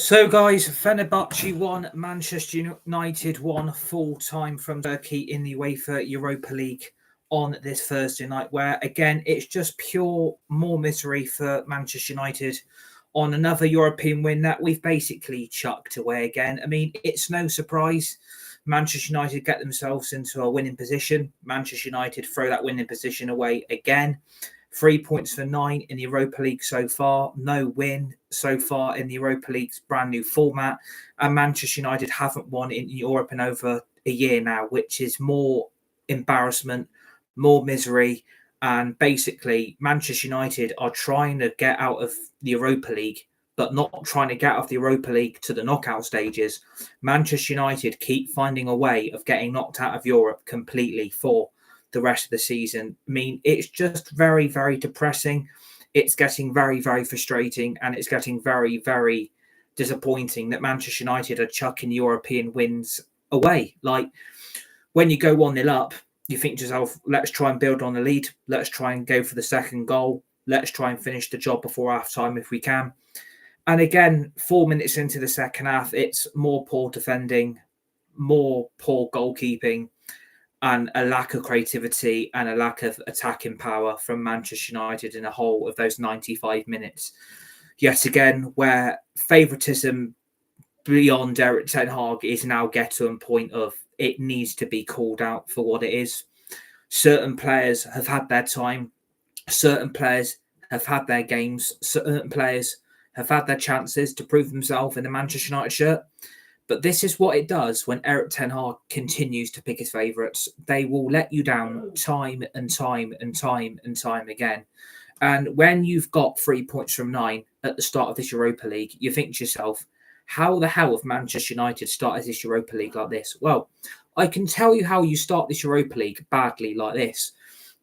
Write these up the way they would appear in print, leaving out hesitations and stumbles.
So, guys, Fenerbahce won, Manchester United won full-time from Turkey in the UEFA Europa League on this Thursday night, where, again, it's just pure more misery for Manchester United on another European win that we've basically chucked away again. I mean, it's no surprise. Manchester United get themselves into a winning position. Manchester United throw that winning position away again. 3 points for 9 in the Europa League so far. No win so far in the Europa League's brand new format. And Manchester United haven't won in Europe in over a year now, which is more embarrassment, more misery. And basically, Manchester United are trying to get out of the Europa League, but not trying to get out of the Europa League to the knockout stages. Manchester United keep finding a way of getting knocked out of Europe completely for the rest of the season. I mean, it's just very, very depressing. It's getting very, very frustrating, and it's getting very, very disappointing that Manchester United are chucking European wins away. Like, when you go 1-0 up, you think to yourself, let's try and build on the lead. Let's try and go for the second goal. Let's try and finish the job before half-time if we can. And again, 4 minutes into the second half, it's more poor defending, more poor goalkeeping, and a lack of creativity and a lack of attacking power from Manchester United in the whole of those 95 minutes. Yet again, where favouritism beyond Erik ten Hag is now get to a point of it needs to be called out for what it is. Certain players have had their time. Certain players have had their games. Certain players have had their chances to prove themselves in the Manchester United shirt. But this is what it does when Erik ten Hag continues to pick his favourites. They will let you down time and time and time and time again. And when you've got 3 points from 9 at the start of this Europa League, you think to yourself, how the hell have Manchester United started this Europa League like this? Well, I can tell you how you start this Europa League badly like this.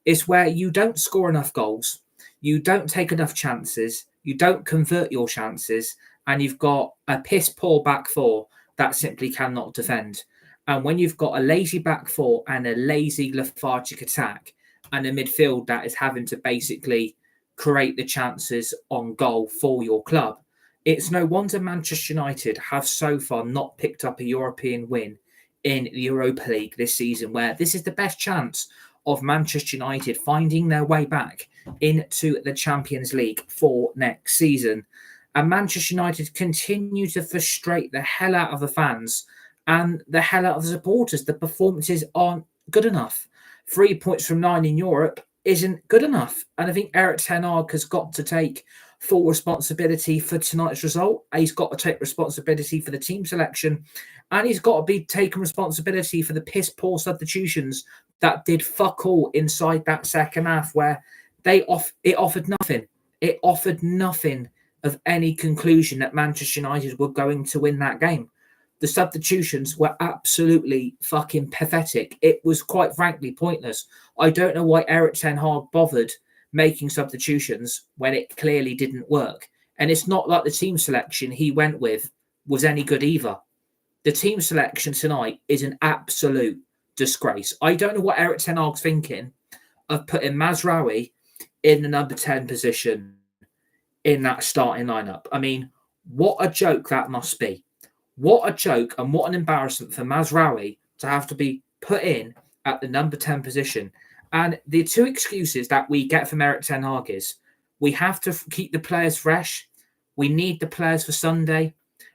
It's where you don't score enough goals, you don't take enough chances, you don't convert your chances, and you've got a piss-poor back four that simply cannot defend. And when you've got a lazy back four and a lazy lethargic attack and a midfield that is having to basically create the chances on goal for your club, it's no wonder Manchester United have so far not picked up a European win in the Europa League this season, where this is the best chance of Manchester United finding their way back into the Champions League for next season. And Manchester United continue to frustrate the hell out of the fans and the hell out of the supporters. The performances aren't good enough. 3 points from 9 in Europe isn't good enough. And I think Erik ten Hag has got to take full responsibility for tonight's result. He's got to take responsibility for the team selection. And he's got to be taking responsibility for the piss-poor substitutions that did fuck all inside that second half, where it offered nothing. It offered nothing of any conclusion that Manchester United were going to win that game. The substitutions were absolutely fucking pathetic. It was quite frankly pointless. I don't know why Erik ten Hag bothered making substitutions when it clearly didn't work. And it's not like the team selection he went with was any good either. The team selection tonight is an absolute disgrace. I don't know what Erik ten Hag's thinking of putting Mazraoui in the number 10 position in that starting lineup. I mean, what a joke that must be. What a joke and what an embarrassment for Mazraoui to have to be put in at the number 10 position. And the two excuses that we get from Erik ten Hag is we have to keep the players fresh. We need the players for Sunday.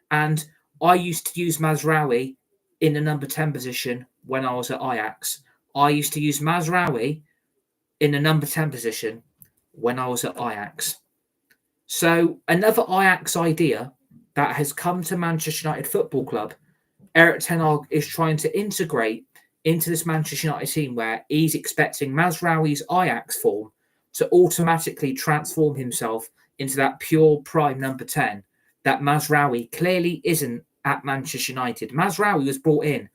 And I used to use Mazraoui in the number 10 position when I was at Ajax. I used to use Mazraoui in the number 10 position when I was at Ajax. So another Ajax idea that has come to Manchester United Football Club, Erik ten Hag is trying to integrate into this Manchester United team, where he's expecting Mazraoui's Ajax form to automatically transform himself into that pure prime number 10 that Mazraoui clearly isn't at Manchester United. Mazraoui was brought in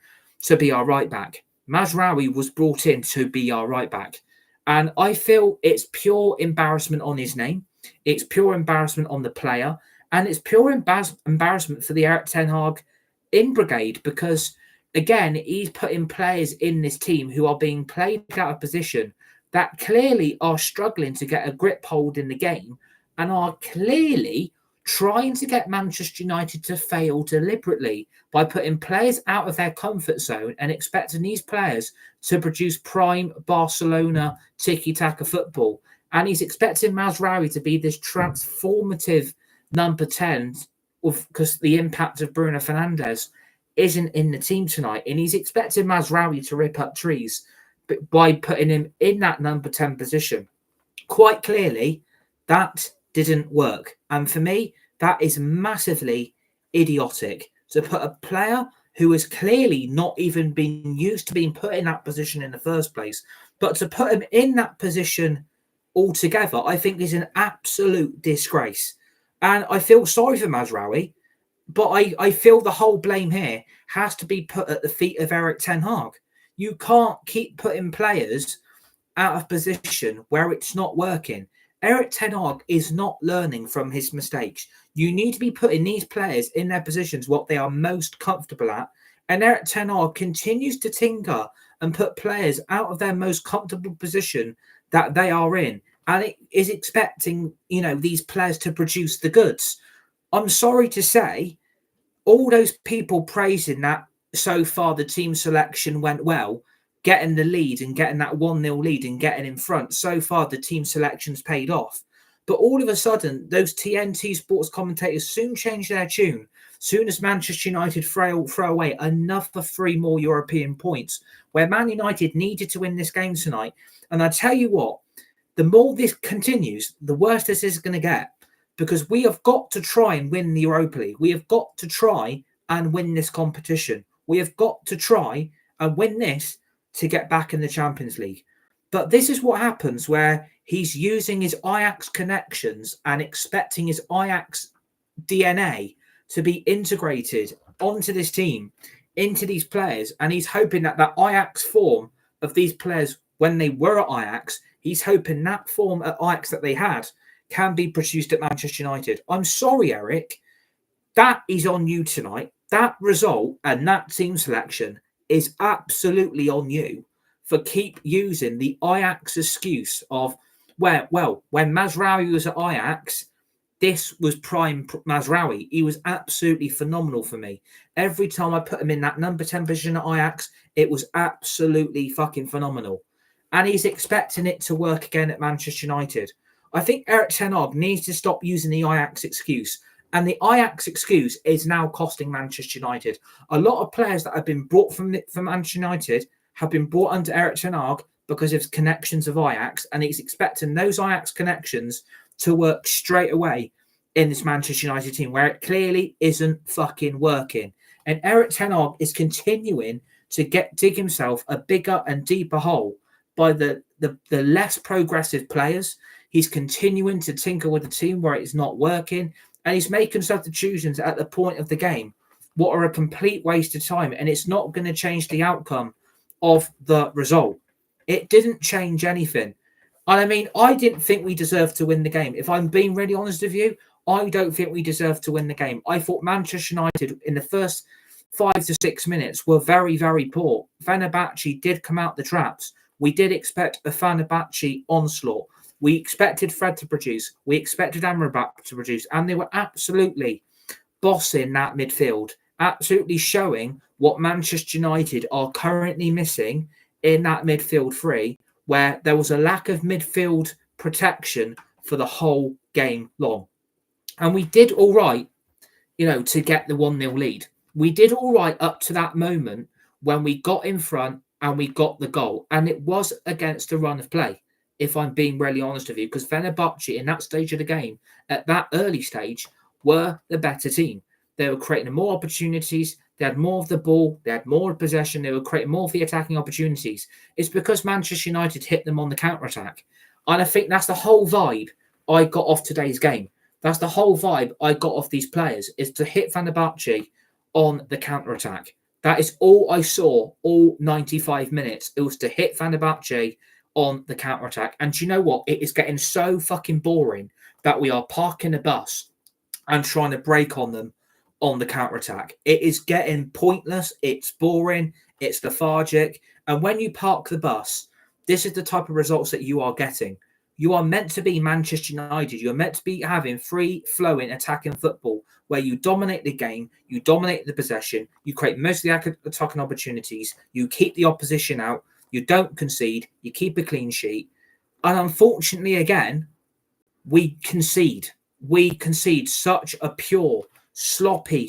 to be our right back. Mazraoui was brought in to be our right back. And I feel it's pure embarrassment on his name. It's pure embarrassment on the player, and it's pure embarrassment for the Erik ten Hag in brigade, because, again, he's putting players in this team who are being played out of position that clearly are struggling to get a grip hold in the game and are clearly trying to get Manchester United to fail deliberately by putting players out of their comfort zone and expecting these players to produce prime Barcelona tiki-taka football. And he's expecting Mazraoui to be this transformative number 10 because the impact of Bruno Fernandes isn't in the team tonight. And he's expecting Mazraoui to rip up trees by putting him in that number 10 position. Quite clearly, that didn't work. And for me, that is massively idiotic to put a player who has clearly not even been used to being put in that position in the first place, but to put him in that position altogether, I think is an absolute disgrace. And I feel sorry for Mazraoui, but I feel the whole blame here has to be put at the feet of Erik ten Hag. You can't keep putting players out of position where it's not working. Erik ten Hag is not learning from his mistakes. You need to be putting these players in their positions what they are most comfortable at. And Erik ten Hag continues to tinker and put players out of their most comfortable position that they are in. And it is expecting, these players to produce the goods. I'm sorry to say, all those people praising that so far the team selection went well, getting the lead and getting that 1-0 lead and getting in front. So far, the team selection's paid off. But all of a sudden, those TNT Sports commentators soon change their tune. Soon as Manchester United throw away another 3 more European points, where Man United needed to win this game tonight. And I tell you what, the more this continues, the worse this is going to get. Because we have got to try and win the Europa League. We have got to try and win this competition. We have got to try and win this to get back in the Champions League. But this is what happens where he's using his Ajax connections and expecting his Ajax DNA to be integrated onto this team, into these players. And he's hoping that that Ajax form of these players when they were at Ajax, he's hoping that form at Ajax that they had can be produced at Manchester United. I'm sorry, Eric. That is on you tonight. That result and that team selection is absolutely on you for keep using the Ajax excuse of, when Mazraoui was at Ajax, this was prime Mazraoui. He was absolutely phenomenal for me. Every time I put him in that number 10 position at Ajax, it was absolutely fucking phenomenal. And he's expecting it to work again at Manchester United. I think Erik ten Hag needs to stop using the Ajax excuse. And the Ajax excuse is now costing Manchester United. A lot of players that have been brought from Manchester United have been brought under Erik ten Hag because of connections of Ajax. And he's expecting those Ajax connections to work straight away in this Manchester United team, where it clearly isn't fucking working. And Erik ten Hag is continuing to dig himself a bigger and deeper hole by the less progressive players. He's continuing to tinker with the team where it's not working. And he's making substitutions at the point of the game, what are a complete waste of time. And it's not going to change the outcome of the result. It didn't change anything. And I mean, I didn't think we deserved to win the game. If I'm being really honest with you, I don't think we deserved to win the game. I thought Manchester United in the first 5 to 6 minutes were very, very poor. Fenerbahce did come out the traps. We did expect a Fenerbahce onslaught. We expected Fred to produce. We expected Amrabat to produce. And they were absolutely bossing that midfield, absolutely showing what Manchester United are currently missing in that midfield three, where there was a lack of midfield protection for the whole game long. And we did all right, to get the 1-0 lead. We did all right up to that moment when we got in front and we got the goal. And it was against a run of play, if I'm being really honest with you, because Fenerbahce in that stage of the game, at that early stage, were the better team. They were creating more opportunities. They had more of the ball. They had more possession. They were creating more of the attacking opportunities. It's because Manchester United hit them on the counter-attack. And I think that's the whole vibe I got off today's game. That's the whole vibe I got off these players, is to hit Fenerbahce on the counter-attack. That is all I saw all 95 minutes. It was to hit Fenerbahce on the counter-attack. And do you know what? It is getting so fucking boring that we are parking a bus and trying to break on them on the counter-attack. It is getting pointless. It's boring. It's lethargic. And when you park the bus, this is the type of results that you are getting. You are meant to be Manchester United. You're meant to be having free-flowing attacking football where you dominate the game, you dominate the possession, you create most of the attacking opportunities, you keep the opposition out, you don't concede, you keep a clean sheet. And unfortunately, again, we concede. We concede such a pure, sloppy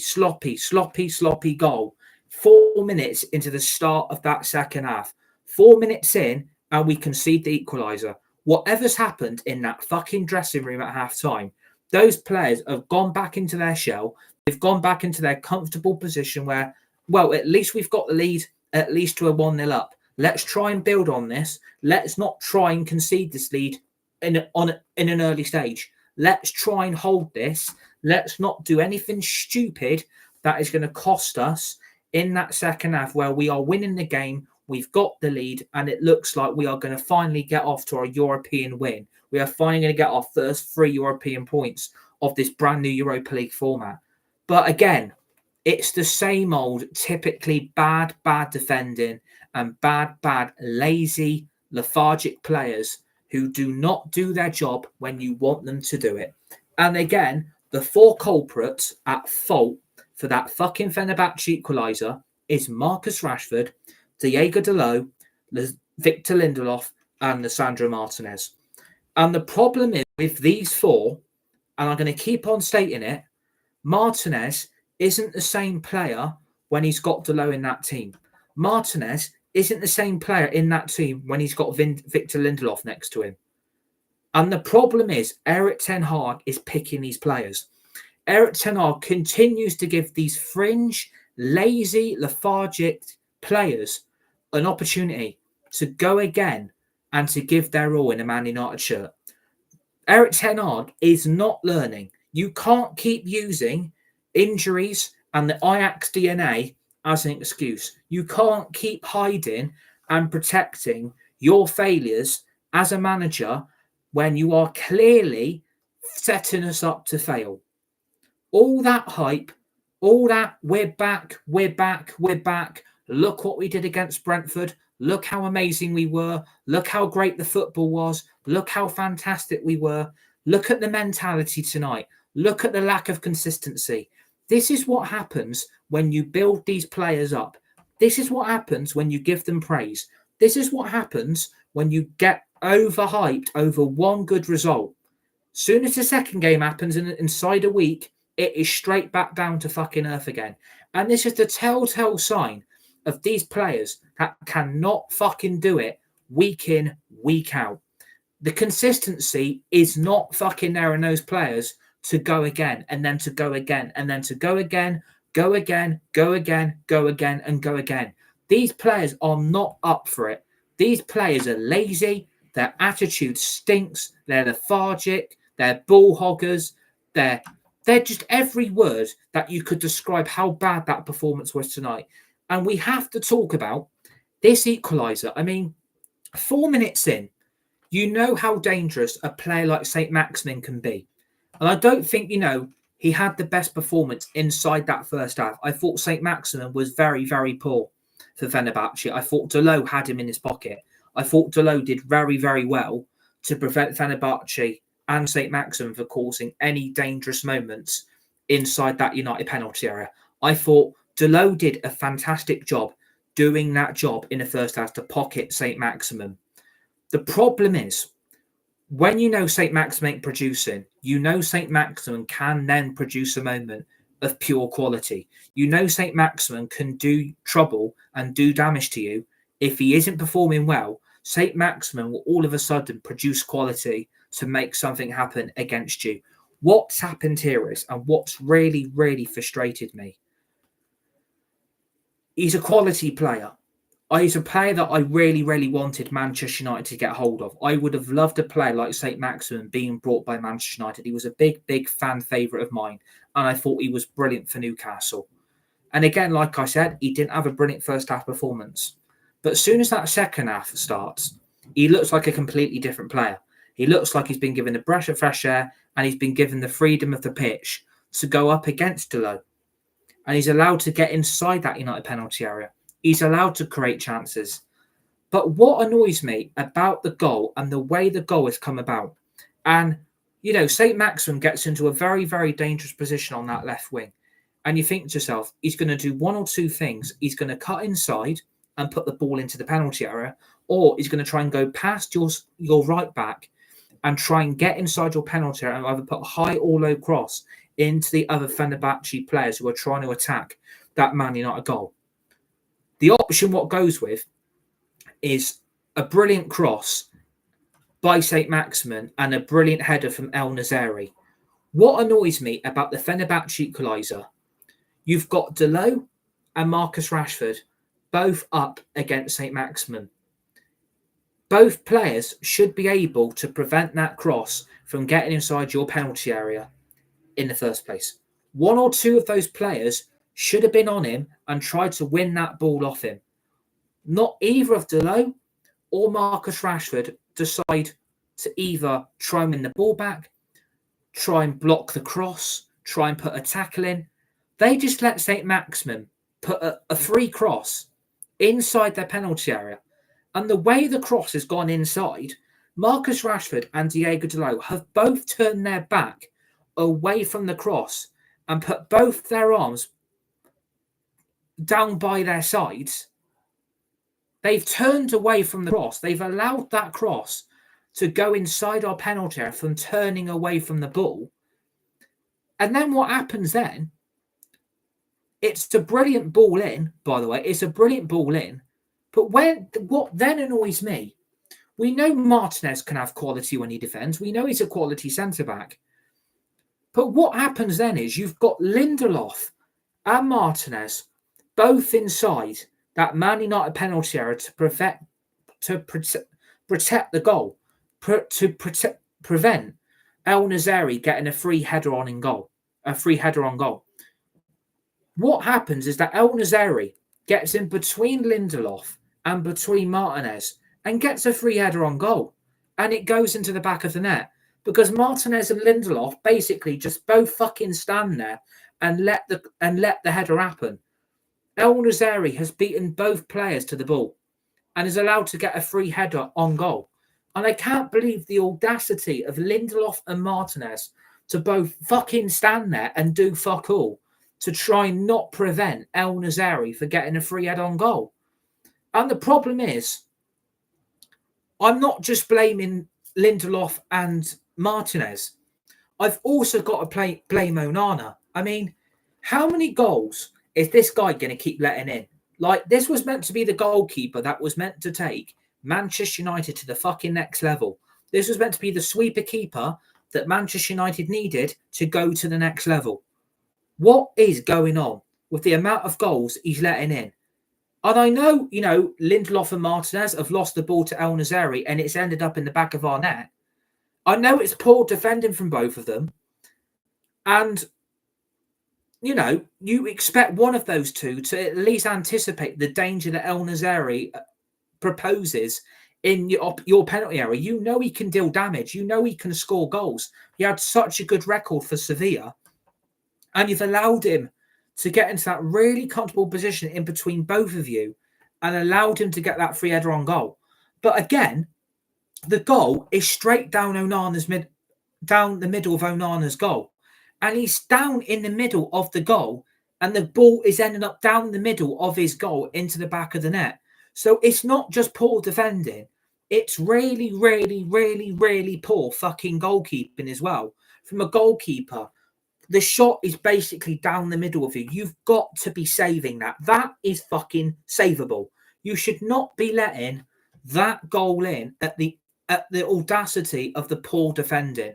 goal. 4 minutes into the start of that second half. 4 minutes in, and we concede the equaliser. Whatever's happened in that fucking dressing room at half time, those players have gone back into their shell. They've gone back into their comfortable position where, well, at least we've got the lead, at least to a 1-0 up. Let's try and build on this. Let's not try and concede this lead in an early stage. Let's try and hold this. Let's not do anything stupid that is going to cost us in that second half where we are winning the game. We've got the lead, and it looks like we are going to finally get off to our European win. We are finally going to get our first 3 European points of this brand new Europa League format. But again, it's the same old, typically bad defending and bad, lazy, lethargic players who do not do their job when you want them to do it. And again, the 4 culprits at fault for that fucking Fenerbahce equaliser is Marcus Rashford, Diego Dalot, Victor Lindelof, and Lisandro Martinez. And the problem is with these 4, and I'm going to keep on stating it, Martinez isn't the same player when he's got Dalot in that team. Martinez isn't the same player in that team when he's got Victor Lindelof next to him. And the problem is Erik ten Hag is picking these players. Erik ten Hag continues to give these fringe, lazy, lethargic players an opportunity to go again and to give their all in a Man United shirt. Erik ten Hag is not learning. You can't keep using injuries and the Ajax DNA as an excuse. You can't keep hiding and protecting your failures as a manager when you are clearly setting us up to fail. All that hype, all that we're back. Look what we did against Brentford. Look how amazing we were. Look how great the football was. Look how fantastic we were. Look at the mentality tonight. Look at the lack of consistency. This is what happens when you build these players up. This is what happens when you give them praise. This is what happens when you get overhyped over one good result. Soon as the second game happens inside a week, it is straight back down to fucking earth again. And this is the telltale sign of these players that cannot fucking do it week in, week out. The consistency is not fucking there in those players to go again and then to go again and then to go again, go again, go again, go again and go again. These players are not up for it. These players are lazy. Their attitude stinks. They're lethargic. They're ball hoggers. They're just every word that you could describe how bad that performance was tonight. And we have to talk about this equaliser. I mean, 4 minutes in, you know how dangerous a player like St. Maximin can be. And I don't think, he had the best performance inside that first half. I thought St. Maximin was very, very poor for Fenerbahce. I thought Dalot had him in his pocket. I thought Dalot did very, very well to prevent Fenerbahce and St. Maximin from causing any dangerous moments inside that United penalty area. I thought Dalot did a fantastic job doing that job in the first half to pocket St. Maximin. The problem is, when you know St. Maximin ain't producing, you know St. Maximin can then produce a moment of pure quality. You know St. Maximin can do trouble and do damage to you. If he isn't performing well, St. Maximin will all of a sudden produce quality to make something happen against you. What's happened here is, and what's really, really frustrated me, he's a quality player. He's a player that I really, really wanted Manchester United to get hold of. I would have loved a player like St. Maximin being brought by Manchester United. He was a big, big fan favourite of mine, and I thought he was brilliant for Newcastle. And again, like I said, he didn't have a brilliant first half performance. But as soon as that second half starts, he looks like a completely different player. He looks like he's been given a breath of fresh air, and he's been given the freedom of the pitch to go up against Dalot. And he's allowed to get inside that United penalty area. He's allowed to create chances. But what annoys me about the goal and the way the goal has come about, and you know, St. Maximin gets into a very, very dangerous position on that left wing. And you think to yourself, he's going to do one or two things. He's going to cut inside and put the ball into the penalty area, or he's going to try and go past your right back and try and get inside your penalty area and either put a high or low cross into the other Fenerbahce players who are trying to attack that Man United goal. The option what goes with is a brilliant cross by St. Maximin and a brilliant header from El Nazari. What annoys me about the Fenerbahce equaliser, you've got DALOT and Marcus Rashford both up against St. Maximin. Both players should be able to prevent that cross from getting inside your penalty area in the first place. One or two of those players should have been on him and tried to win that ball off him. Not either of DALOT or Marcus Rashford decide to either try and win the ball back, try and block the cross, try and put a tackle in. They just let St. Maximin put a free cross inside their penalty area. And the way the cross has gone inside, Marcus Rashford and Diogo Dalot have both turned their back away from the cross and put both their arms down by their sides. They've turned away from the cross. They've allowed that cross to go inside our penalty area from turning away from the ball. And then what happens then? It's a brilliant ball in, by the way. It's a brilliant ball in. But what then annoys me, we know Martinez can have quality when he defends. We know he's a quality centre-back. But what happens then is you've got Lindelof and Martinez both inside that Man United penalty area to protect the goal, to prevent El Nazari getting a free header on goal. What happens is that El Nazari gets in between Lindelof and between Martinez and gets a free header on goal, and it goes into the back of the net because Martinez and Lindelof basically just both fucking stand there and let the header happen. El Nazari has beaten both players to the ball and is allowed to get a free header on goal. And I can't believe the audacity of Lindelof and Martinez to both fucking stand there and do fuck all to try and not prevent El Nazari for getting a free header on goal. And the problem is, I'm not just blaming Lindelof and Martinez. I've also got to blame Onana. I mean, how many goals is this guy going to keep letting in? Like, this was meant to be the goalkeeper that was meant to take Manchester United to the fucking next level. This was meant to be the sweeper keeper that Manchester United needed to go to the next level. What is going on with the amount of goals he's letting in? And I know, you know, Lindelof and Martinez have lost the ball to El Nazari and it's ended up in the back of our net. I know it's poor defending from both of them. And, you know, you expect one of those two to at least anticipate the danger that El Nazari proposes in your penalty area. You know he can deal damage. You know he can score goals. He had such a good record for Sevilla. And you've allowed him to get into that really comfortable position in between both of you and allowed him to get that free header on goal. But again, the goal is straight down down the middle of Onana's goal. And he's down in the middle of the goal and the ball is ending up down the middle of his goal into the back of the net. So it's not just poor defending. It's really, really, really, really poor fucking goalkeeping as well. From a goalkeeper, the shot is basically down the middle of you. You've got to be saving that. That is fucking savable. You should not be letting that goal in at the audacity of the poor defending.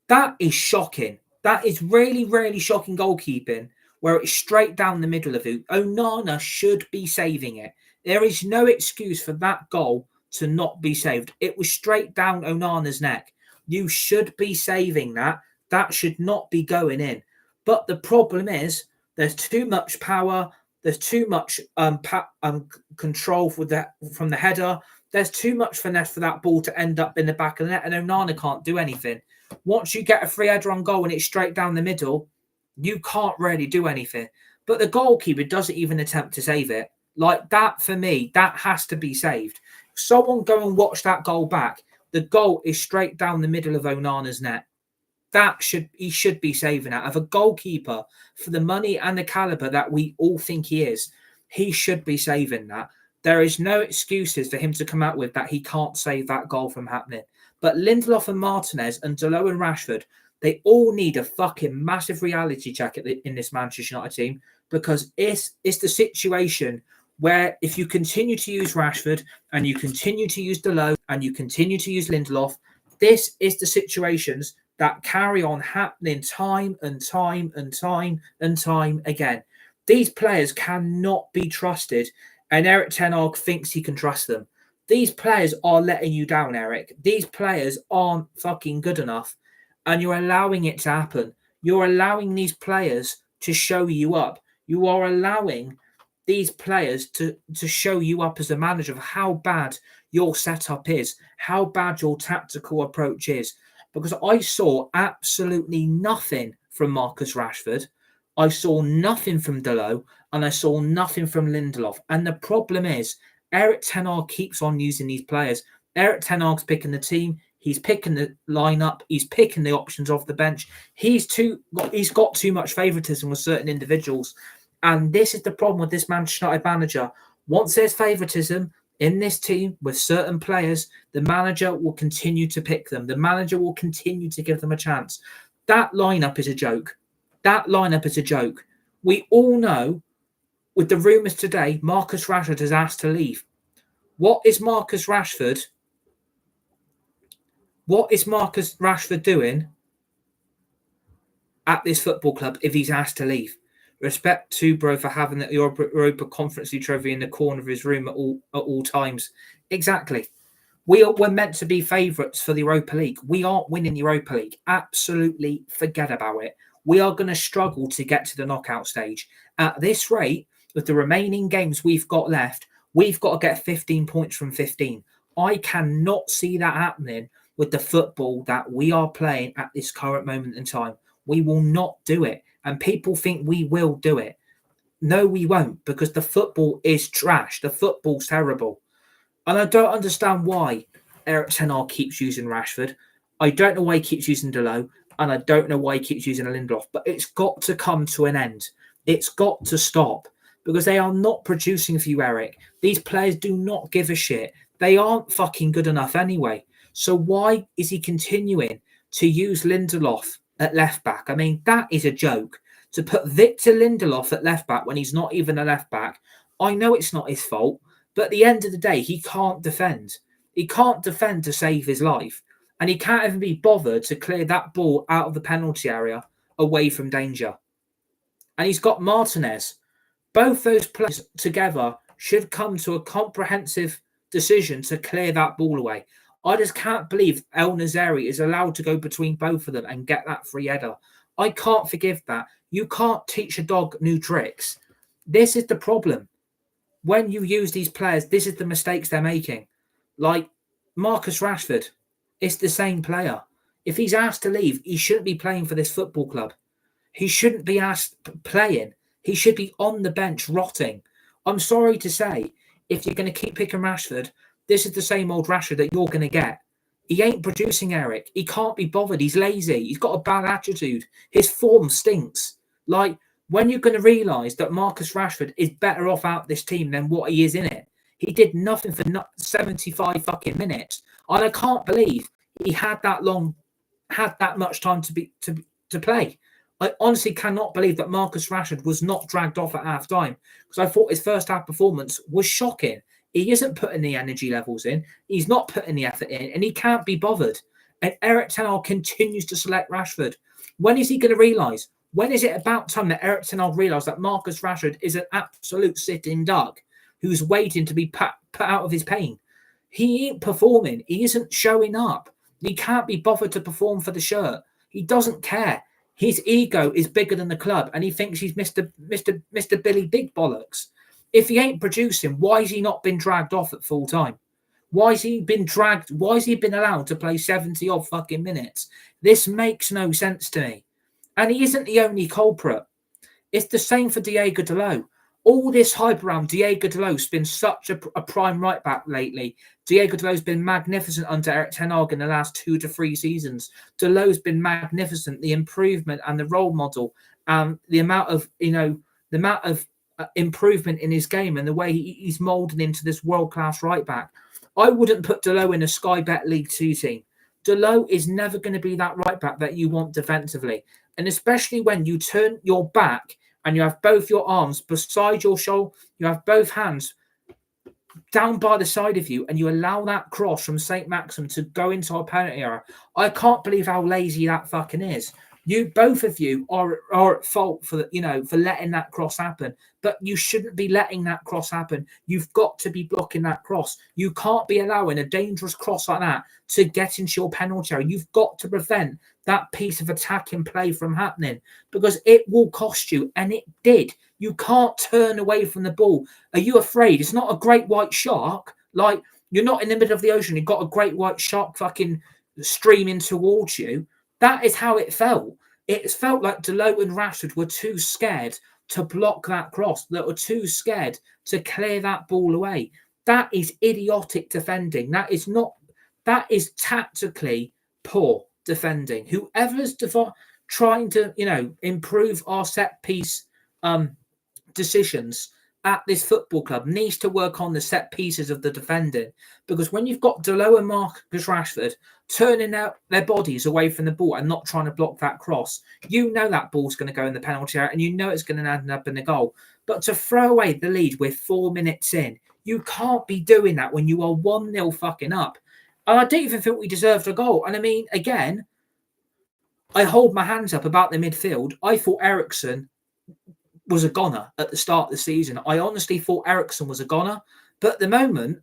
That is shocking. That is really, really shocking goalkeeping where it's straight down the middle of you. Onana should be saving it. There is no excuse for that goal to not be saved. It was straight down Onana's neck. You should be saving that. That should not be going in. But the problem is there's too much power. There's too much control from the header. There's too much finesse for that ball to end up in the back of the net. And Onana can't do anything. Once you get a free header on goal and it's straight down the middle, you can't really do anything. But the goalkeeper doesn't even attempt to save it. Like that, for me, that has to be saved. Someone go and watch that goal back. The goal is straight down the middle of Onana's net. He should be saving that. Of a goalkeeper, for the money and the caliber that we all think he is, he should be saving that. There is no excuses for him to come out with that he can't save that goal from happening. But Lindelof and Martinez and DALOT and Rashford, they all need a fucking massive reality check in this Manchester United team, because it's the situation where if you continue to use Rashford and you continue to use DALOT and you continue to use Lindelof, this is the situations that carry on happening time and time and time and time again. These players cannot be trusted, and Erik ten Hag thinks he can trust them. These players are letting you down, Eric. These players aren't fucking good enough, and you're allowing it to happen. You're allowing these players to show you up. You are allowing these players to show you up as a manager of how bad your setup is, how bad your tactical approach is. Because I saw absolutely nothing from Marcus Rashford. I saw nothing from DALOT, and I saw nothing from Lindelof. And the problem is, Erik ten Hag keeps on using these players. Erik ten Hag's picking the team. He's picking the lineup. He's picking the options off the bench. He's got too much favouritism with certain individuals. And this is the problem with this Manchester United manager. Once there's favouritism in this team with certain players, the manager will continue to pick them. The manager will continue to give them a chance. That lineup is a joke. That lineup is a joke. We all know, with the rumours today, Marcus Rashford has asked to leave. What is Marcus Rashford doing at this football club if he's asked to leave? Respect to bro for having the Europa Conference League trophy in the corner of his room at all times. Exactly. We're meant to be favourites for the Europa League. We aren't winning the Europa League. Absolutely forget about it. We are going to struggle to get to the knockout stage. At this rate, with the remaining games we've got left, we've got to get 15 points from 15. I cannot see that happening with the football that we are playing at this current moment in time. We will not do it. And people think we will do it. No, we won't, because the football is trash. The football's terrible. And I don't understand why Erik ten Hag keeps using Rashford. I don't know why he keeps using DALOT. And I don't know why he keeps using Lindelof. But it's got to come to an end. It's got to stop. Because they are not producing for you, Eric. These players do not give a shit. They aren't fucking good enough anyway. So why is he continuing to use Lindelof at left back? I mean, that is a joke. To put Victor Lindelof at left back when he's not even a left back, I know it's not his fault, but at the end of the day, he can't defend. He can't defend to save his life, and he can't even be bothered to clear that ball out of the penalty area away from danger. And he's got Martinez. Both those players together should come to a comprehensive decision to clear that ball away. I just can't believe El Nazari is allowed to go between both of them and get that free header. I can't forgive that. You can't teach a dog new tricks. This is the problem. When you use these players, this is the mistakes they're making. Like Marcus Rashford, it's the same player. If he's asked to leave, he shouldn't be playing for this football club. He shouldn't be asked playing. He should be on the bench rotting. I'm sorry to say, if you're going to keep picking Rashford, this is the same old Rashford that you're going to get. He ain't producing, Eric. He can't be bothered. He's lazy. He's got a bad attitude. His form stinks. Like, when you're going to realise that Marcus Rashford is better off out this team than what he is in it. He did nothing for 75 fucking minutes. And I can't believe he had that much time to play. I honestly cannot believe that Marcus Rashford was not dragged off at half-time, because I thought his first half performance was shocking. He isn't putting the energy levels in. He's not putting the effort in, and he can't be bothered. And Erik ten Hag continues to select Rashford. When is he going to realise? When is it about time that Erik ten Hag realised that Marcus Rashford is an absolute sitting duck who's waiting to be put out of his pain? He ain't performing. He isn't showing up. He can't be bothered to perform for the shirt. He doesn't care. His ego is bigger than the club, and he thinks he's Mr. Billy Big Bollocks. If he ain't producing, why has he not been dragged off at full time? Why has he been dragged? Why has he been allowed to play 70 odd fucking minutes? This makes no sense to me. And he isn't the only culprit. It's the same for Diego Dalot. All this hype around Diego Dalot's been such a prime right back lately. Diego Dalot's been magnificent under Erik ten Hag in the last 2 to 3 seasons. Dalot's been magnificent. The improvement and the role model, the amount of improvement in his game and the way he's moulded into this world class right back. I wouldn't put Dalot in a Sky Bet League 2 team. Dalot is never going to be that right back that you want defensively, and especially when you turn your back and you have both your arms beside your shoulder, you have both hands down by the side of you, and you allow that cross from St. Maxim to go into our penalty area. I can't believe how lazy that fucking is. Both of you are at fault for letting that cross happen, but you shouldn't be letting that cross happen. You've got to be blocking that cross. You can't be allowing a dangerous cross like that to get into your penalty area. You've got to prevent that piece of attacking play from happening, because it will cost you, and it did. You can't turn away from the ball. Are you afraid? It's not a great white shark. Like, you're not in the middle of the ocean. You've got a great white shark fucking streaming towards you. That is how it felt. It felt like Dalot and Rashford were too scared to block that cross, that were too scared to clear that ball away. That is idiotic defending. That is tactically poor defending. Whoever's trying to, improve our set piece decisions at this football club needs to work on the set pieces of the defending, because when you've got Dalot and Marcus Rashford turning out their bodies away from the ball and not trying to block that cross, you know that ball's going to go in the penalty area and you know it's going to end up in the goal. But to throw away the lead with 4 minutes in, you can't be doing that when you are 1-0 fucking up. And I don't even think we deserved a goal. And I mean, again, I hold my hands up about the midfield. I thought Eriksen was a goner at the start of the season. I honestly thought Eriksen was a goner, but at the moment,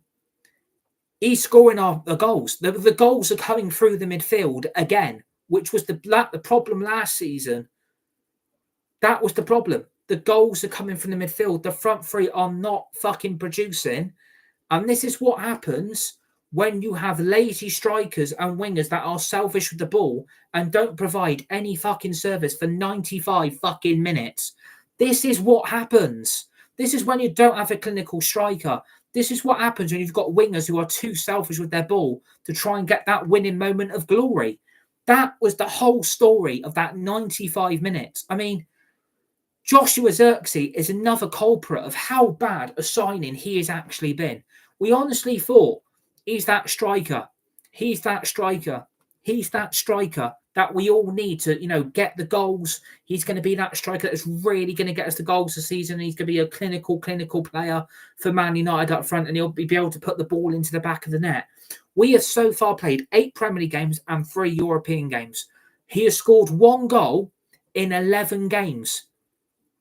he's scoring our goals. The goals are coming through the midfield again, which was the problem last season. That was the problem. The goals are coming from the midfield. The front three are not fucking producing, and this is what happens when you have lazy strikers and wingers that are selfish with the ball and don't provide any fucking service for 95 fucking minutes. This is what happens. This is when you don't have a clinical striker. This is what happens when you've got wingers who are too selfish with their ball to try and get that winning moment of glory. That was the whole story of that 95 minutes. I mean, Joshua ZIRKZEE is another culprit of how bad a signing he has actually been. We honestly thought he's that striker. He's that striker. He's that striker that we all need to, get the goals. He's going to be that striker that's really going to get us the goals this season. He's going to be a clinical player for Man United up front, and he'll be able to put the ball into the back of the net. We have so far played 8 Premier League games and 3 European games. He has scored 1 goal in 11 games.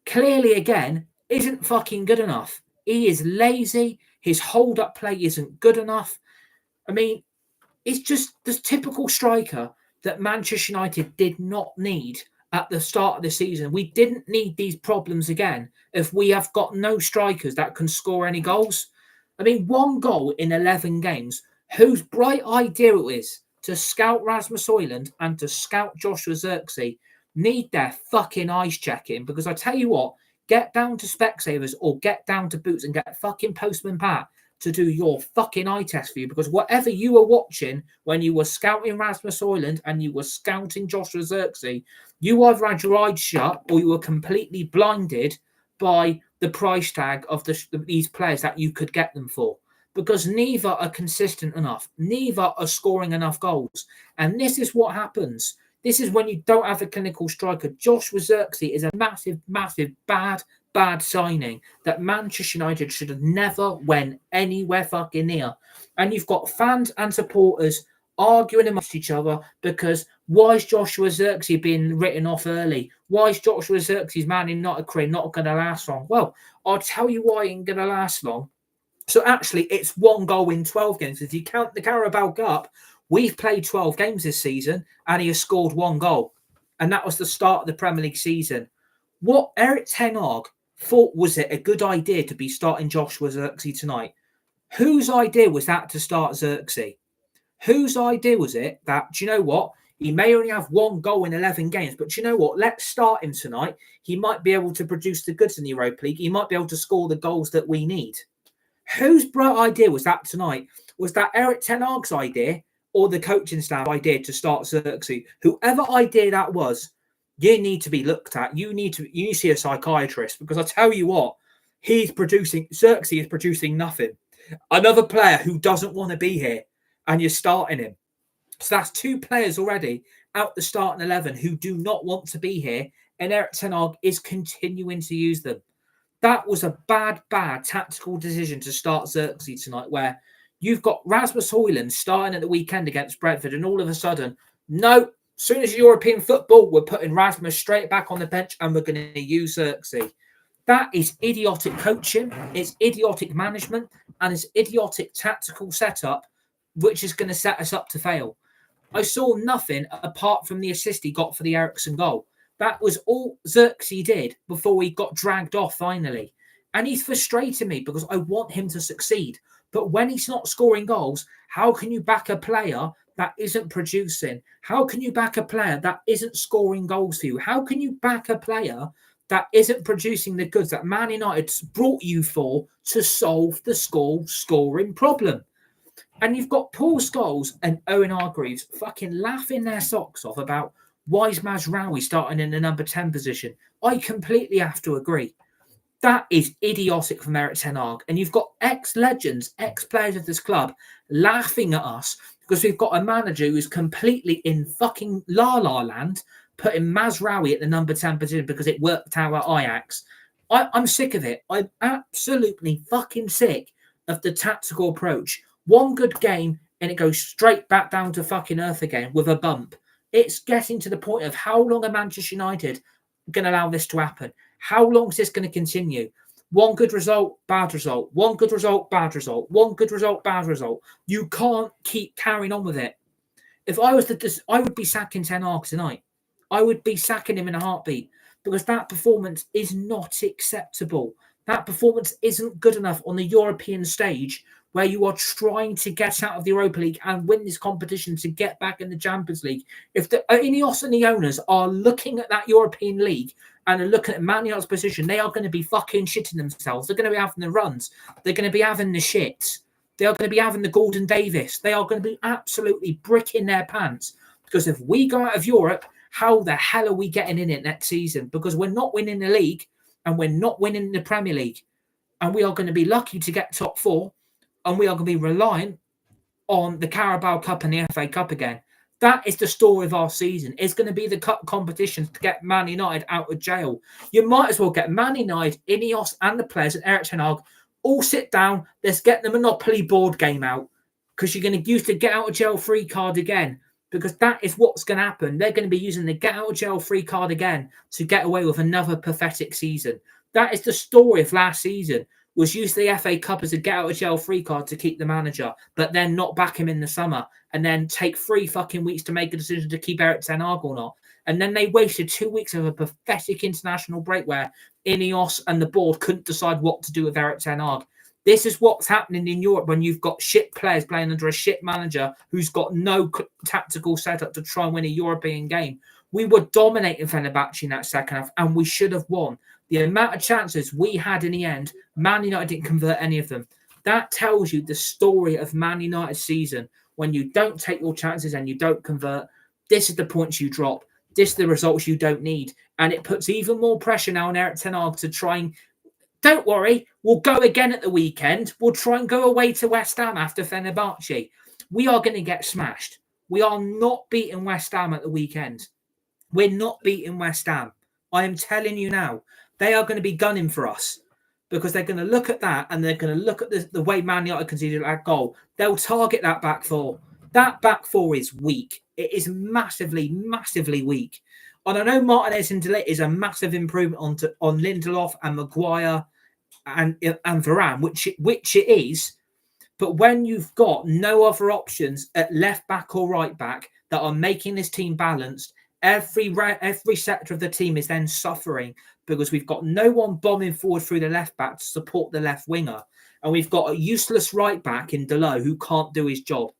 Clearly, again, isn't fucking good enough. He is lazy. His hold-up play isn't good enough. I mean, it's just the typical striker that Manchester United did not need at the start of the season. We didn't need these problems again if we have got no strikers that can score any goals. I mean, 1 goal in 11 games. Whose bright idea it is to scout Rasmus HOJLUND and to scout Joshua ZIRKZEE need their fucking eyes checking, because I tell you what, get down to Specsavers or get down to Boots and get fucking Postman Pat to do your fucking eye test for you, because whatever you were watching when you were scouting Rasmus HOJLUND and you were scouting Joshua ZIRKZEE, you either had your eyes shut or you were completely blinded by the price tag of these players that you could get them for, because neither are consistent enough. Neither are scoring enough goals. And this is what happens. This is when you don't have a clinical striker. Joshua ZIRKZEE is a massive, bad signing that Manchester United should have never went anywhere fucking near. And you've got fans and supporters arguing amongst each other because why is Joshua ZIRKZEE being written off early? Why is Joshua ZIRKZEE's Man United career not going to last long? Well, I'll tell you why it ain't going to last long. So actually, it's 1 goal in 12 games. If you count the Carabao Cup, we've played 12 games this season and he has scored 1 goal. And that was the start of the Premier League season. What Erik ten Hag thought was it a good idea to be starting Joshua ZIRKZEE tonight? Whose idea was that to start ZIRKZEE? Whose idea was it that, do you know what? He may only have 1 goal in 11 games, but you know what? Let's start him tonight. He might be able to produce the goods in the Europa League. He might be able to score the goals that we need. Whose bright idea was that tonight? Was that Erik ten Hag's idea or the coaching staff idea to start ZIRKZEE? Whoever idea that was, you need to be looked at. You need to see a psychiatrist, because I tell you what, ZIRKZEE is producing nothing. Another player who doesn't want to be here, and you're starting him. So that's 2 players already out the starting 11 who do not want to be here, and Erik ten Hag is continuing to use them. That was a bad tactical decision to start ZIRKZEE tonight, where you've got Rasmus HOJLUND starting at the weekend against Brentford, and all of a sudden, no, as soon as European football, we're putting Rasmus straight back on the bench and we're going to use ZIRKZEE. That is idiotic coaching, it's idiotic management, and it's idiotic tactical setup, which is going to set us up to fail. I saw nothing apart from the assist he got for the Eriksson goal. That was all ZIRKZEE did before he got dragged off finally. And he's frustrating me because I want him to succeed. But when he's not scoring goals, how can you back a player that isn't producing? How can you back a player that isn't scoring goals for you? How can you back a player that isn't producing the goods that Man United brought you for to solve the scoring problem? And you've got Paul Scholes and Owen Hargreaves fucking laughing their socks off about why is Mazraoui starting in the number 10 position. I completely have to agree. That is idiotic from Erik ten Hag. And you've got ex-legends, ex-players of this club laughing at us because we've got a manager who's completely in fucking la-la land, putting Mazraoui at the number 10 position because it worked out at Ajax. I'm sick of it. I'm absolutely fucking sick of the tactical approach. One good game and it goes straight back down to fucking earth again with a bump. It's getting to the point of how long are Manchester United going to allow this to happen? How long is this going to continue? One good result, bad result. One good result, bad result. One good result, bad result. You can't keep carrying on with it. If I was I would be sacking Ten Hag tonight. I would be sacking him in a heartbeat because that performance is not acceptable. That performance isn't good enough on the European stage where you are trying to get out of the Europa League and win this competition to get back in the Champions League. If the Ineos and the owners are looking at that European League and are looking at Man United's position, they are going to be fucking shitting themselves. They're going to be having the runs. They're going to be having the shits. They are going to be having the Gordon Davis. They are going to be absolutely bricking their pants. Because if we go out of Europe, how the hell are we getting in it next season? Because we're not winning the league and we're not winning the Premier League. And we are going to be lucky to get top 4. And we are going to be reliant on the Carabao Cup and the FA Cup again. That is the story of our season. It's going to be the cup competitions to get Man United out of jail. You might as well get Man United, Ineos and the players and Erik ten Hag all sit down. Let's get the Monopoly board game out because you're going to use the get out of jail free card again because that is what's going to happen. They're going to be using the get out of jail free card again to get away with another pathetic season. That is the story of last season. Was use the FA Cup as a get-out-of-jail-free card to keep the manager, but then not back him in the summer, and then take 3 fucking weeks to make a decision to keep Erik ten Hag or not. And then they wasted 2 weeks of a pathetic international break where Ineos and the board couldn't decide what to do with Erik ten Hag. This is what's happening in Europe when you've got shit players playing under a shit manager who's got no tactical setup to try and win a European game. We were dominating Fenerbahce in that second half, and we should have won. The amount of chances we had in the end, Man United didn't convert any of them. That tells you the story of Man United's season. When you don't take your chances and you don't convert, this is the points you drop. This is the results you don't need. And it puts even more pressure now on Erik ten Hag to try and... Don't worry, we'll go again at the weekend. We'll try and go away to West Ham after Fenerbahce. We are going to get smashed. We are not beating West Ham at the weekend. We're not beating West Ham. I am telling you now. They are going to be gunning for us because they're going to look at that and they're going to look at the way Man United conceded that goal. They'll target that back 4. That back 4 is weak. It is massively, massively weak. And I know Martinez and DALOT is a massive improvement on Lindelof and Maguire and Varane, which it is. But when you've got no other options at left back or right back that are making this team balanced, every sector of the team is then suffering because we've got no one bombing forward through the left back to support the left winger. And we've got a useless right back in DALOT who can't do his job.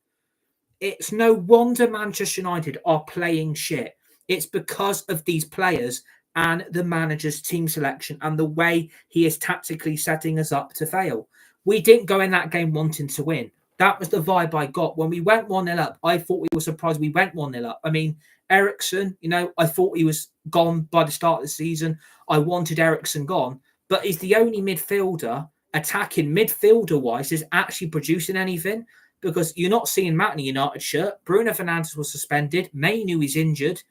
It's no wonder Manchester United are playing shit. It's because of these players and the manager's team selection and the way he is tactically setting us up to fail. We didn't go in that game wanting to win. That was the vibe I got. When we went 1-0 up, I thought we were surprised we went 1-0 up. I mean, Eriksen, I thought he was gone by the start of the season. I wanted Eriksen gone, but he's the only midfielder, attacking midfielder-wise, is actually producing anything, because you're not seeing Matt in a United shirt. Bruno Fernandes was suspended. MAINOO is injured.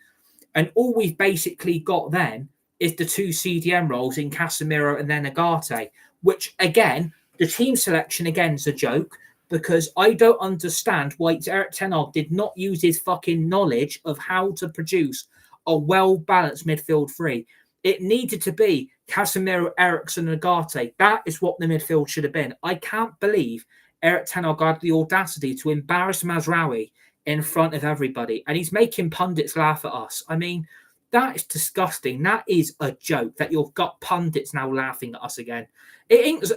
And all we've basically got then is the 2 CDM roles in CASEMIRO and then Ugarte, which, again, the team selection, again, is a joke, because I don't understand why Erik ten Hag did not use his fucking knowledge of how to produce a well-balanced midfield three. It needed to be CASEMIRO, Eriksen, and Ugarte. That is what the midfield should have been. I can't believe Erik ten Hag had the audacity to embarrass Mazraoui in front of everybody, and he's making pundits laugh at us. I mean, that is disgusting. That is a joke that you've got pundits now laughing at us again. It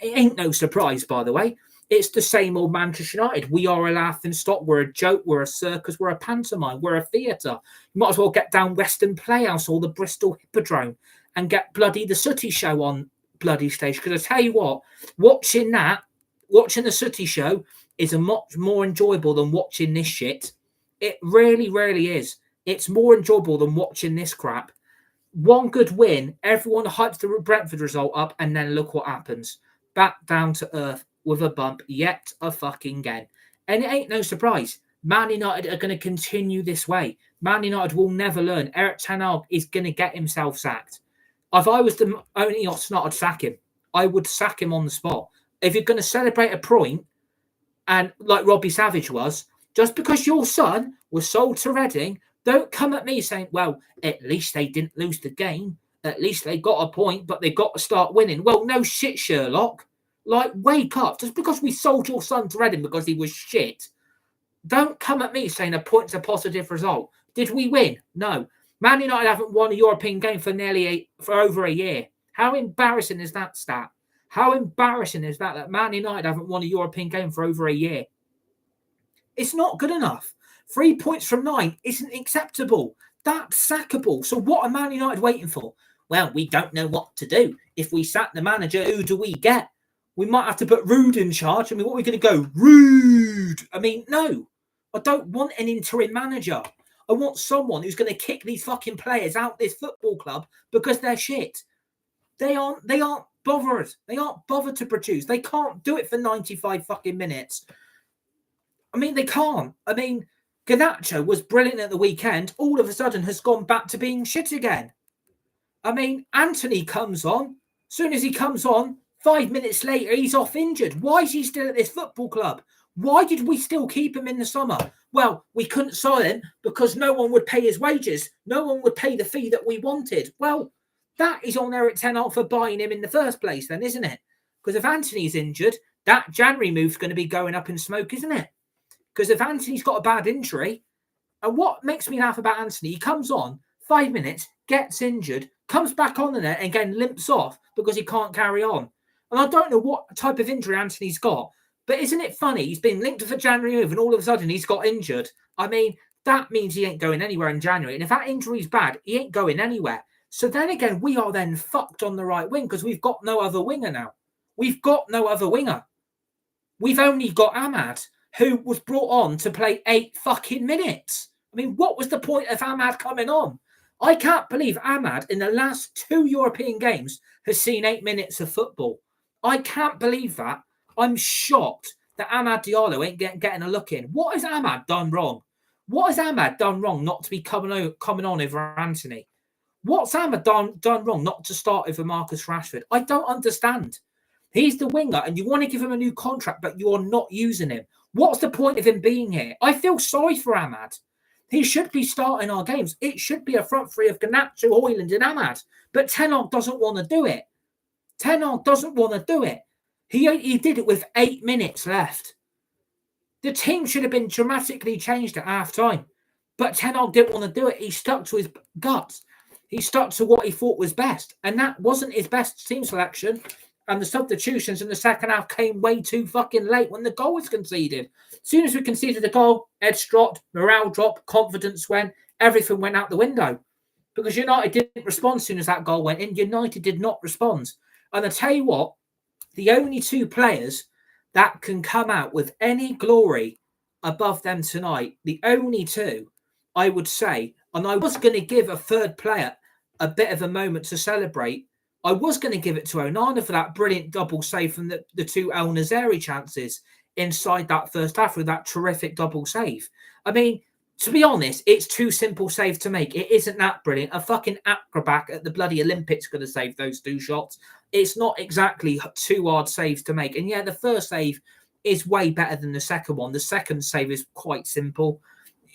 ain't no surprise, by the way. It's the same old Manchester United. We are a laughing stock. We're a joke. We're a circus. We're a pantomime. We're a theatre. You might as well get down Western Playhouse or the Bristol Hippodrome and get bloody the Sooty Show on bloody stage. Because I tell you what, watching the Sooty Show is a much more enjoyable than watching this shit. It really, really is. It's more enjoyable than watching this crap. One good win, everyone hypes the Brentford result up, and then look what happens. Back down to earth with a bump yet a fucking again. And it ain't no surprise. Man United are going to continue this way. Man United will never learn. Erik ten Hag is going to get himself sacked. If I was the only Arsenal, I'd sack him. I would sack him on the spot. If you're going to celebrate a point, and like Robbie Savage was, just because your son was sold to Reading, don't come at me saying, well, at least they didn't lose the game. At least they got a point, but they've got to start winning. Well, no shit, Sherlock. Like, wake up. Just because we sold your son to Reading because he was shit, don't come at me saying a point's a positive result. Did we win? No. Man United haven't won a European game for over a year. How embarrassing is that stat? How embarrassing is that Man United haven't won a European game for over a year? It's not good enough. 3 points from 9 isn't acceptable. That's sackable. So what are Man United waiting for? Well, we don't know what to do. If we sack the manager, who do we get? We might have to put Rude in charge. I mean, what are we going to go? Rude! I mean, no. I don't want an interim manager. I want someone who's going to kick these fucking players out this football club because they're shit. They aren't bothered. They aren't bothered to produce. They can't do it for 95 fucking minutes. I mean, they can't. I mean, Garnacho was brilliant at the weekend. All of a sudden has gone back to being shit again. I mean, Antony comes on. As soon as he comes on, 5 minutes later, he's off injured. Why is he still at this football club? Why did we still keep him in the summer? Well, we couldn't sign him because no one would pay his wages. No one would pay the fee that we wanted. Well, that is on Erik ten Hag for buying him in the first place then, isn't it? Because if Antony's injured, that January move's going to be going up in smoke, isn't it? Because if Antony's got a bad injury, and what makes me laugh about Antony, he comes on, 5 minutes, gets injured, comes back on the net and again limps off because he can't carry on. And I don't know what type of injury Antony's got, but isn't it funny? He's been linked to the January move and all of a sudden he's got injured. I mean, that means he ain't going anywhere in January. And if that injury's bad, he ain't going anywhere. So then again, we are then fucked on the right wing because we've got no other winger now. We've got no other winger. We've only got Ahmad, who was brought on to play 8 fucking minutes. I mean, what was the point of Ahmad coming on? I can't believe Ahmad in the last 2 European games has seen 8 minutes of football. I can't believe that. I'm shocked that Amad Diallo ain't getting a look in. What has Ahmad done wrong? What has Ahmad done wrong not to be coming on over Antony? What's Ahmad done wrong not to start over Marcus Rashford? I don't understand. He's the winger and you want to give him a new contract, but you're not using him. What's the point of him being here? I feel sorry for Ahmad. He should be starting our games. It should be a front three of Garnacho, HOJLUND and Ahmad. But ten Hag doesn't want to do it. Ten Hag doesn't want to do it. He did it with 8 minutes left. The team should have been dramatically changed at half-time. But Ten Hag didn't want to do it. He stuck to his guts. He stuck to what he thought was best. And that wasn't his best team selection. And the substitutions in the second half came way too fucking late when the goal was conceded. As soon as we conceded the goal, heads dropped, morale dropped, confidence went, everything went out the window. Because United didn't respond as soon as that goal went in. United did not respond. And I tell you what, the only two players that can come out with any glory above them tonight, the only two, I would say, and I was going to give a third player a bit of a moment to celebrate. I was going to give it to Onana for that brilliant double save from the two El Nazari chances inside that first half with that terrific double save. I mean, to be honest, it's too simple save to make. It isn't that brilliant. A fucking acrobat at the bloody Olympics could have saved those two shots. It's not exactly too hard saves to make. And yeah, the first save is way better than the second one. The second save is quite simple.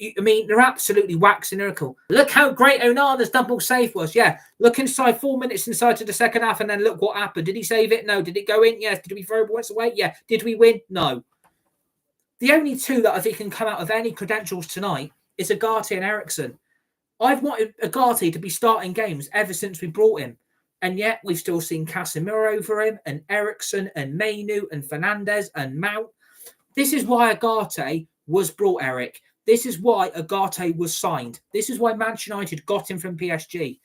I mean, they're absolutely waxing lyrical. Look how great Onana's double save was. Yeah, look inside 4 minutes inside to the second half, and then look what happened. Did he save it? No. Did it go in? Yes. Did we throw points away? Yeah. Did we win? No. The only two that I think can come out of any credentials tonight is Agate and Eriksson. I've wanted Agate to be starting games ever since we brought him. And yet we've still seen CASEMIRO over him, and Eriksson, and MAINOO, and Fernandez, and Mount. This is why Agate was brought, Eric. This is why Agate was signed. This is why Manchester United got him from PSG.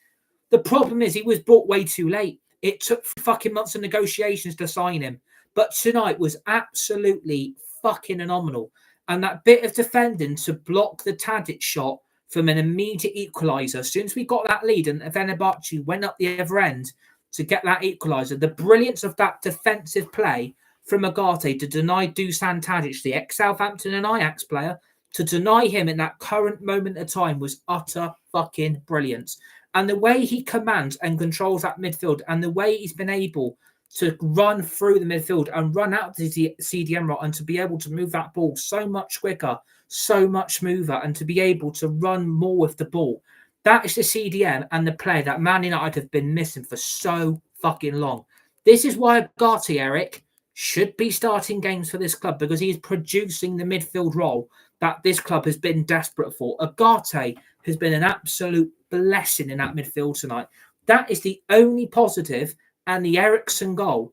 The problem is he was brought way too late. It took fucking months of negotiations to sign him. But tonight was absolutely fucking phenomenal. And that bit of defending to block the Tadic shot from an immediate equaliser. As soon as we got that lead and Fenerbahce went up the other end to get that equaliser, the brilliance of that defensive play from Agate to deny Dusan Tadic, the ex-Southampton and Ajax player, to deny him in that current moment of time was utter fucking brilliance. And the way he commands and controls that midfield and the way he's been able to run through the midfield and run out to the CDM role and to be able to move that ball so much quicker, so much smoother, and to be able to run more with the ball. That is the CDM and the player that Man United have been missing for so fucking long. This is why Agate, Eric, should be starting games for this club, because he is producing the midfield role that this club has been desperate for. Agate has been an absolute blessing in that midfield tonight. That is the only positive, and the Eriksson goal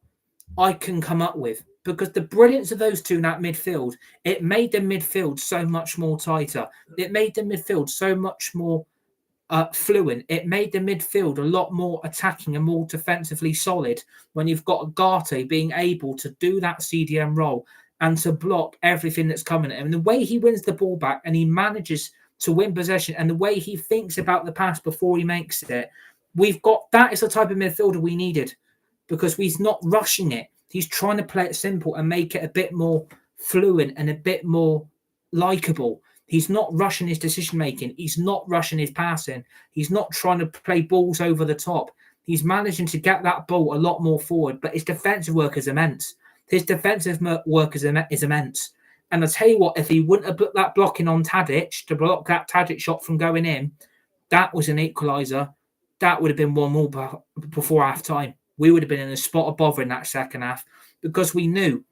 I can come up with, because the brilliance of those two in that midfield, it made the midfield so much more tighter. It made the midfield so much more fluent. It made the midfield a lot more attacking and more defensively solid when you've got Agate being able to do that CDM role and to block everything that's coming at him. And the way he wins the ball back and he manages to win possession, and the way he thinks about the pass before he makes it, that is the type of midfielder we needed, because he's not rushing it. He's trying to play it simple and make it a bit more fluent and a bit more likable. He's not rushing his decision-making. He's not rushing his passing. He's not trying to play balls over the top. He's managing to get that ball a lot more forward, but his defensive work is immense. His defensive work is immense. And I'll tell you what, if he wouldn't have put that blocking on Tadic to block that Tadic shot from going in, that was an equaliser. That would have been 1-1 before half-time. We would have been in a spot of bother in that second half, because we knew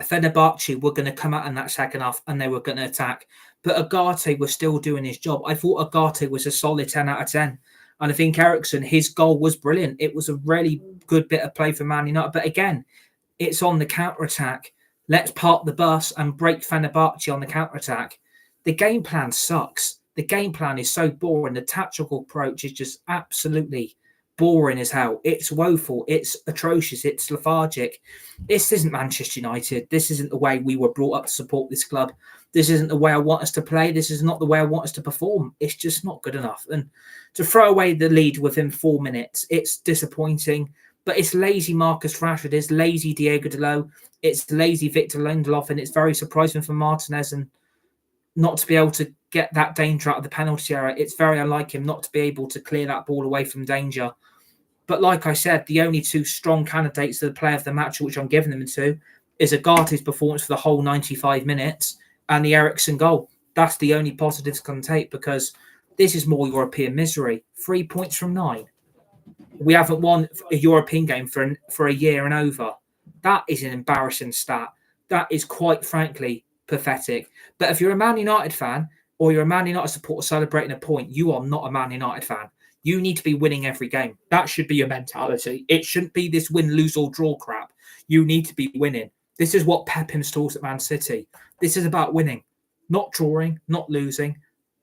Fenerbahce were going to come out in that second half and they were going to attack. But Agate was still doing his job. I thought Agate was a solid 10 out of 10. And I think Eriksson, his goal was brilliant. It was a really good bit of play for Man United. But again, it's on the counter-attack. Let's park the bus and break Fenerbahce on the counter-attack. The game plan sucks. The game plan is so boring. The tactical approach is just absolutely boring as hell. It's woeful. It's atrocious. It's lethargic. This isn't Manchester United. This isn't the way we were brought up to support this club. This isn't the way I want us to play. This is not the way I want us to perform. It's just not good enough. And to throw away the lead within 4 minutes, it's disappointing. But it's lazy Marcus Rashford. It's lazy Diego Dalot. It's lazy Victor Lindelof. And it's very surprising for Martinez and not to be able to get that danger out of the penalty area. It's very unlike him not to be able to clear that ball away from danger. But like I said, the only two strong candidates to the player of the match, which I'm giving them to, is Agate's performance for the whole 95 minutes and the Eriksson goal. That's the only positives can take, because this is more European misery. 3 points from 9. We haven't won a European game for a year and over. That is an embarrassing stat. That is quite frankly pathetic. But if you're a Man United fan or you're a Man United supporter celebrating a point, you are not a Man United fan. You need to be winning every game. That should be your mentality. It shouldn't be this win, lose, or draw crap. You need to be winning. This is what Pep installs at Man City. This is about winning, not drawing, not losing.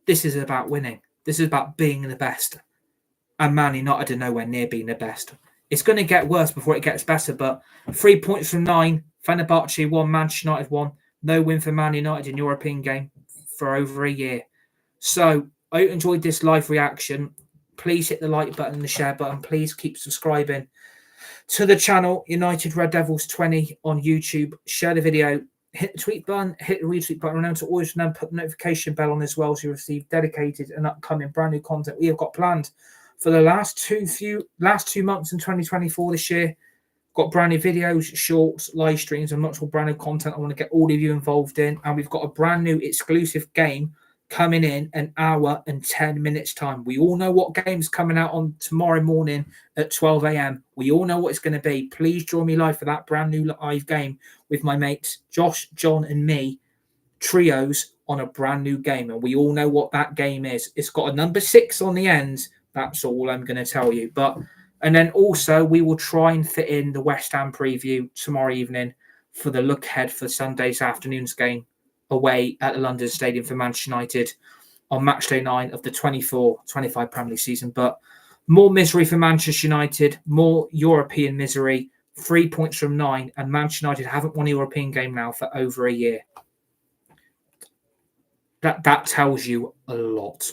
This is about winning. This is about being the best. And Man United are nowhere near being the best. It's going to get worse before it gets better, but 3 points from 9. Fenerbahce 1, Manchester United 1. No win for Man United in European game for over a year. So I hope you enjoyed this live reaction. Please hit the like button and the share button. Please keep subscribing to the channel, United Red Devils 20 on YouTube. Share the video. Hit the tweet button, hit the retweet button. Remember to always put the notification bell on as well so you receive dedicated and upcoming brand new content we have got planned for the last 2 months in 2024 this year. Got brand new videos, shorts, live streams, and much more brand new content I want to get all of you involved in. And we've got a brand new exclusive game coming in an hour and 10 minutes time. We all know what game's coming out on tomorrow morning at 12 a.m. We all know what it's going to be. Please join me live for that brand new live game with my mates Josh, John, and me. Trios on a brand new game. And we all know what that game is. It's got a number 6 on the end. That's all I'm going to tell you. And then also we will try and fit in the West Ham preview tomorrow evening for the look ahead for Sunday's afternoon's game away at the London Stadium for Manchester United on match day 9 of the 24-25 Premier League season. But more misery for Manchester United, more European misery, 3 points from 9, and Manchester United haven't won a European game now for over a year. That tells you a lot.